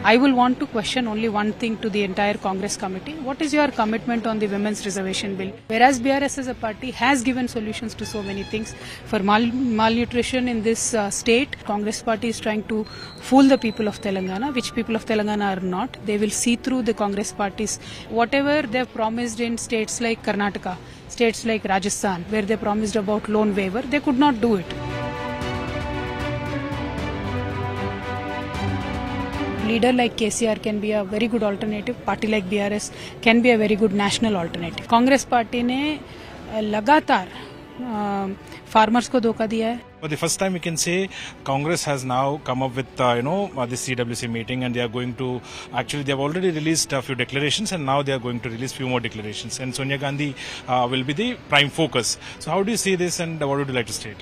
I will want to question only one thing to the entire Congress committee. What is your commitment on the women's reservation bill? Whereas BRS as a party has given solutions to so many things. For malnutrition in this state, Congress party is trying to fool the people of Telangana, which people of Telangana are not. They will see through the Congress parties. Whatever they have promised in states like Karnataka, states like Rajasthan, where they promised about loan waiver, they could not do it. Leader like KCR can be a very good alternative. Party like BRS can be a very good national alternative. Congress party ने लगातार farmers को धोखा दिया है. For the first time, we can say Congress has now come up with this CWC meeting, and they are going to actually they have already released a few declarations, and now they are going to release few more declarations. And Sonia Gandhi will be the prime focus. So, how do you see this, and what would you like to state?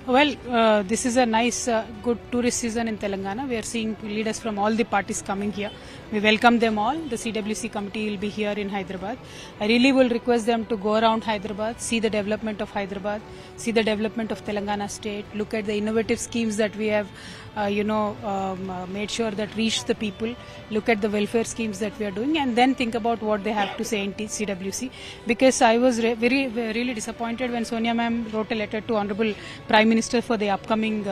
Well, this is a nice, good tourist season in Telangana. We are seeing leaders from all the parties coming here. We welcome them all. The CWC committee will be here in Hyderabad. I really will request them to go around Hyderabad, see the development of Hyderabad, see the development of Telangana state, look at the innovative schemes that we have, made sure that reach the people, look at the welfare schemes that we are doing, and then think about what they have to say in CWC. Because I was really disappointed when Sonia ma'am wrote a letter to Honorable Prime Minister for the upcoming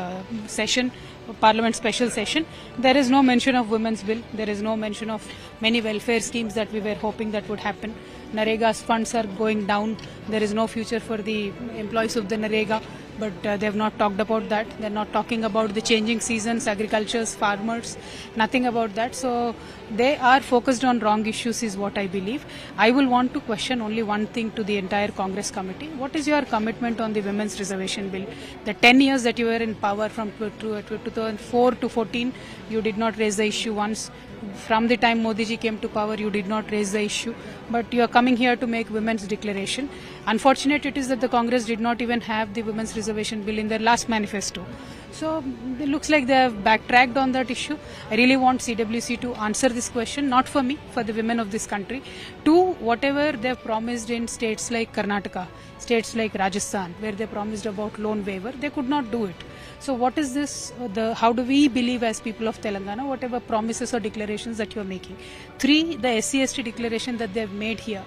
session, Parliament special session. There is no mention of women's bill. There is no mention of many welfare schemes that we were hoping that would happen. Narega's funds are going down. There is no future for the employees of the Narega, but they have not talked about that. They are not talking about the changing seasons, agricultures, farmers, nothing about that. So they are focused on wrong issues is what I believe. I will want to question only one thing to the entire Congress committee. What is your commitment on the women's reservation bill? The 10 years that you were in power from 2004 to 14, you did not raise the issue once. From the time Modi ji came to power, you did not raise the issue, but you are coming here to make women's declaration. Unfortunate it is that the Congress did not even have the women's reservation bill in their last manifesto. So it looks like they have backtracked on that issue. I really want CWC to answer this question, not for me, for the women of this country. To whatever they have promised in states like Karnataka, states like Rajasthan, where they promised about loan waiver, they could not do it. So what is this, how do we believe as people of Telangana, whatever promises or declarations that you are making? 3, the SC/ST declaration that they have made here.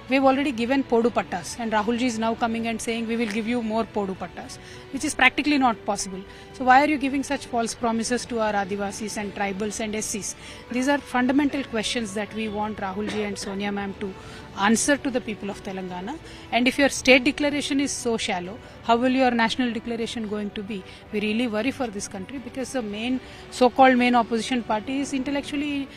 We have already given Podu Pattas, and Rahul ji is now coming and saying we will give you more Podu Pattas, which is practically not possible. So why are you giving such false promises to our Adivasis and tribals and SCs? These are fundamental questions that we want Rahul ji and Sonia ma'am to answer to the people of Telangana. And if your state declaration is so shallow, how will your national declaration going to be? We really worry for this country because the so-called main opposition party is intellectually,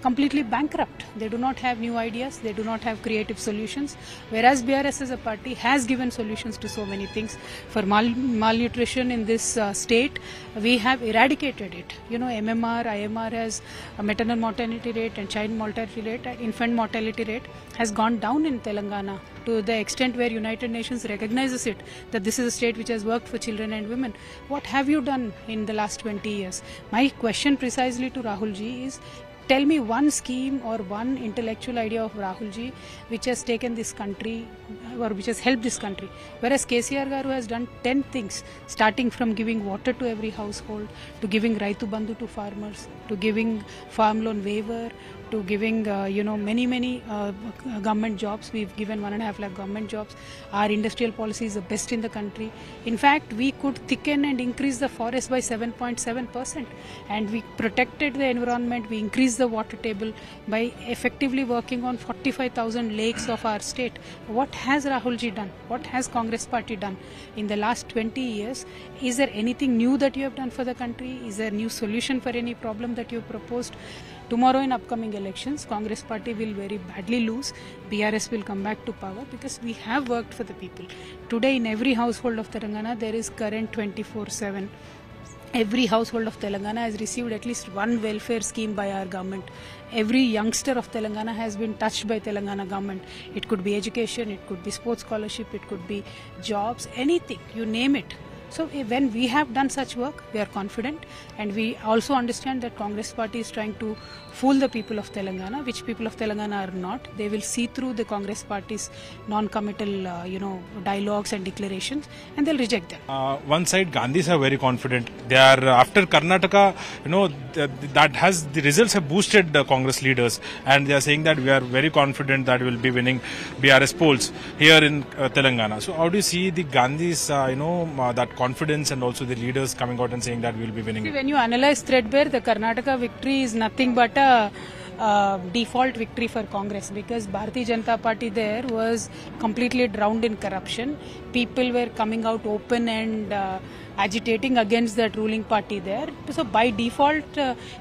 completely bankrupt. They do not have new ideas. They do not have creative solutions. Whereas BRS as a party has given solutions to so many things. For malnutrition in this state, we have eradicated it. MMR, IMR has a maternal mortality rate and child mortality rate, infant mortality rate has gone down in Telangana to the extent where United Nations recognizes it, that this is a state which has worked for children and women. What have you done in the last 20 years? My question precisely to Rahul ji is, tell me one scheme or one intellectual idea of Rahul ji which has taken this country or which has helped this country. Whereas KCR Garu has done 10 things, starting from giving water to every household, to giving Raitu Bandhu to farmers, to giving farm loan waiver, to giving many government jobs. We've given 1.5 lakh government jobs. Our industrial policy is the best in the country. In fact, we could thicken and increase the forest by 7.7%, and we protected the environment. We increased the water table by effectively working on 45,000 lakes of our state. What has Rahul ji done? What has Congress party done in the last 20 years? Is there anything new that you have done for the country? Is there a new solution for any problem that you have proposed? Tomorrow in upcoming elections, Congress party will very badly lose. BRS will come back to power because we have worked for the people. Today in every household of Telangana, there is current 24/7. Every household of Telangana has received at least one welfare scheme by our government. Every youngster of Telangana has been touched by Telangana government. It could be education, it could be sports scholarship, it could be jobs, anything, you name it. So when we have done such work, we are confident, and we also understand that Congress party is trying to fool the people of Telangana, which people of Telangana are not. They will see through the Congress party's non-committal, dialogues and declarations, and they'll reject them. One side, Gandhis are very confident. They are after Karnataka, that has the results have boosted the Congress leaders, and they are saying that we are very confident that we will be winning BRS polls here in Telangana. So how do you see the Gandhis, that confidence, and also the leaders coming out and saying that we will be winning? See, when you analyze threadbare, the Karnataka victory is nothing but a default victory for Congress, because Bharatiya Janata Party there was completely drowned in corruption. People were coming out open and agitating against that ruling party there. So by default,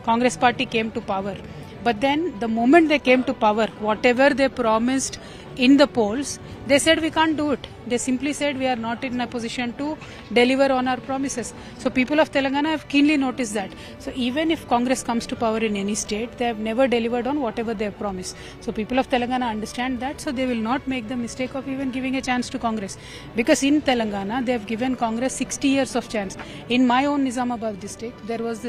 Congress party came to power. But then the moment they came to power, whatever they promised in the polls, they said we can't do it. They simply said we are not in a position to deliver on our promises. So people of Telangana have keenly noticed that. So even if Congress comes to power in any state, they have never delivered on whatever they have promised. So people of Telangana understand that, so they will not make the mistake of even giving a chance to Congress. Because in Telangana, they have given Congress 60 years of chance. In my own Nizamabad district, there is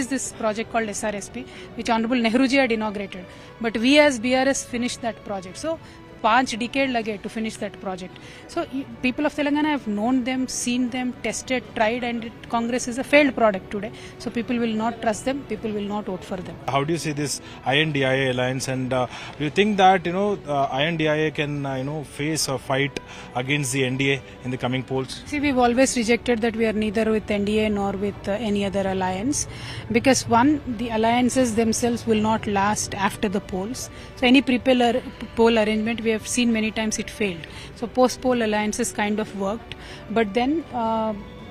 this project called SRSP, which Honorable Nehruji had inaugurated. But we as BRS finished that project. So 5 decades lage to finish that project. So people of Telangana have known them, seen them, tested, tried, and Congress is a failed product today. So people will not trust them, people will not vote for them. How do you see this INDIA alliance, and do you think that INDIA can face a fight against the NDA in the coming polls? See, we've always rejected that we are neither with NDA nor with any other alliance, because one, the alliances themselves will not last after the polls. So any pre-poll arrangement, we have seen many times it failed. So post-poll alliances kind of worked, but then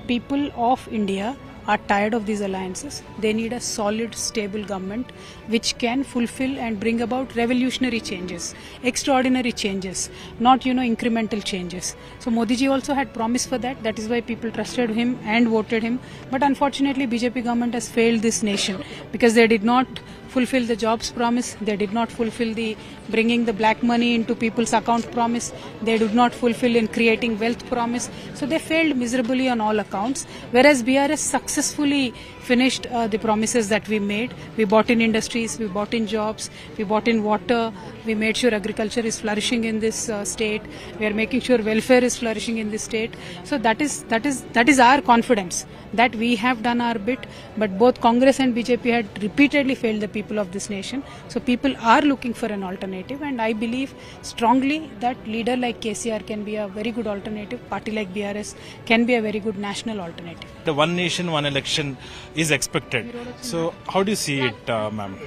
people of India are tired of these alliances. They need a solid, stable government which can fulfill and bring about revolutionary changes, extraordinary changes, not incremental changes. So Modi ji also had promised for that. That is why people trusted him and voted him. But unfortunately, BJP government has failed this nation, because they did not fulfill the jobs promise, they did not fulfill the bringing the black money into people's account promise, they did not fulfill in creating wealth promise. So they failed miserably on all accounts, whereas BRS successfully finished the promises that we made. We bought in industries, we bought in jobs, we bought in water, we made sure agriculture is flourishing in this state, we are making sure welfare is flourishing in this state. So that is our confidence that we have done our bit, but both Congress and BJP had repeatedly failed the people of this nation. So people are looking for an alternative, and I believe strongly that leader like KCR can be a very good alternative, party like BRS can be a very good national alternative. The one nation, one election is expected. So how do you see it, ma'am?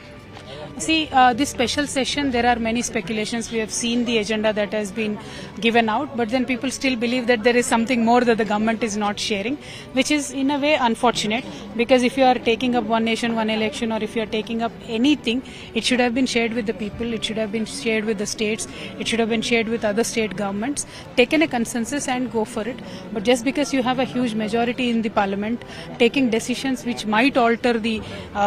See, this special session, there are many speculations. We have seen the agenda that has been given out, but then people still believe that there is something more that the government is not sharing, which is in a way unfortunate, because if you are taking up one nation, one election, or if you are taking up anything, it should have been shared with the people, it should have been shared with the states, it should have been shared with other state governments, taken a consensus and go for it. But just because you have a huge majority in the parliament, taking decisions which might alter the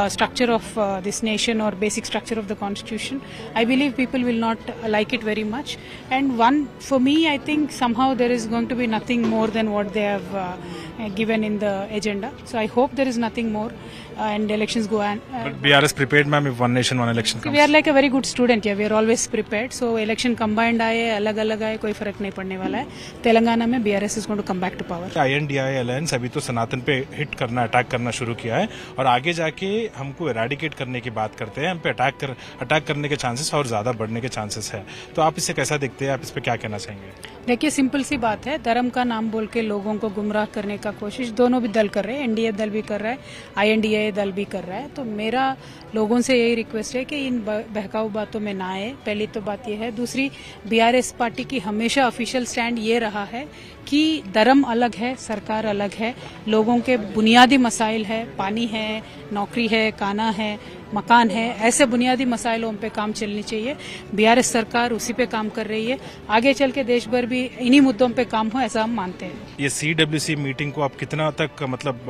structure of this nation or basic structure of the constitution, I believe people will not like it very much. And for me, I think somehow there is going to be nothing more than what they have given in the agenda. So I hope there is nothing more and elections go on. But BRS prepared, ma'am, if one nation, one election comes? We are like a very good student here. We are always prepared. So election combined आए, अलग-अलग आए, कोई फर्क नहीं पड़ने वाला है. तेलंगाना में BRS is going to come back to power. INDIA alliance अभी तो सनातन पे हिट करना, अटैक करना शुरू किया है, और आगे जाके हमको एराडिकेट करने की बात करते हैं. हम पे अटैक करने के चांसेस और ज्यादा बढ़ने के चांसेस है. तो आप इससे कैसा देखते हैं? आप इस पे क्या कहना चाहेंगे? देखिए, सिंपल सी बात है, धर्म का नाम बोल के लोगों को गुमराह करने का कोशिश दोनों भी दल कर रहे हैं. एनडीए दल भी कर रहा है, INDIA दल भी कर रहा है. तो मेरा लोगों से यही रिक्वेस्ट है कि इन बहकाऊ बातों में ना आए. पहली तो बात यह है. दूसरी, BRS पार्टी की हमेशा ऑफिशियल स्टैंड ये रहा है कि धर्म अलग है, सरकार अलग है. लोगों के बुनियादी मसाइल है, पानी है, नौकरी है, खाना है, मकान है, ऐसे बुनियादी मसाइलों पे काम चलनी चाहिए. BRS सरकार उसी पे काम कर रही है. आगे चल के देश भर भी इन्हीं मुद्दों पे काम हो, ऐसा हम मानते हैं. ये CWC मीटिंग को आप कितना तक मतलब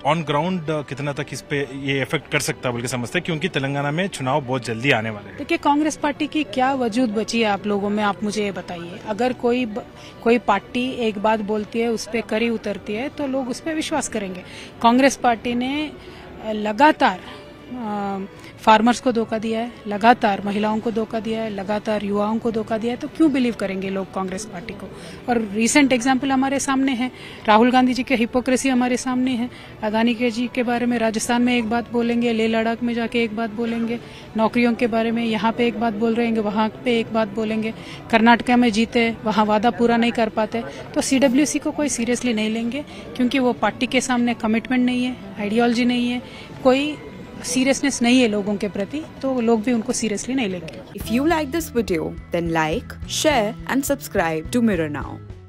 ऑन ग्राउंड कितना तक इस पे ये इफेक्ट कर सकता है बोल के समझते हैं, क्योंकि तेलंगाना में चुनाव बहुत जल्दी आने वाले हैं? देखिए, कांग्रेस पार्टी की क्या वजूद बची है आप लोगों में, आप मुझे ये बताइए. अगर कोई पार्टी पार्टी एक बात बोलती है, उस पर कड़ी उतरती है, तो लोग उस पर विश्वास करेंगे। कांग्रेस पार्टी ने लगातार फार्मर्स को धोखा दिया है, लगातार महिलाओं को धोखा दिया है, लगातार युवाओं को धोखा दिया है, तो क्यों बिलीव करेंगे लोग कांग्रेस पार्टी को? और रीसेंट एग्जाम्पल हमारे सामने है, राहुल गांधी जी के हिपोक्रेसी हमारे सामने है। अदानी के जी के बारे में राजस्थान में एक बात बोलेंगे, लेह लद्दाख में जाके एक बात बोलेंगे, नौकरियों के बारे में यहाँ पे एक बात बोल रहे हैं, वहाँ पे एक बात बोलेंगे, कर्नाटका में जीते वहाँ वादा पूरा नहीं कर पाते। तो CWC को कोई सीरियसली नहीं लेंगे, क्योंकि वो पार्टी के सामने कमिटमेंट नहीं है, आइडियोलॉजी नहीं है, कोई सीरियसनेस नहीं है लोगों के प्रति, तो लोग भी उनको सीरियसली नहीं लेंगे। If you like this video, then like, share and subscribe to Mirror Now.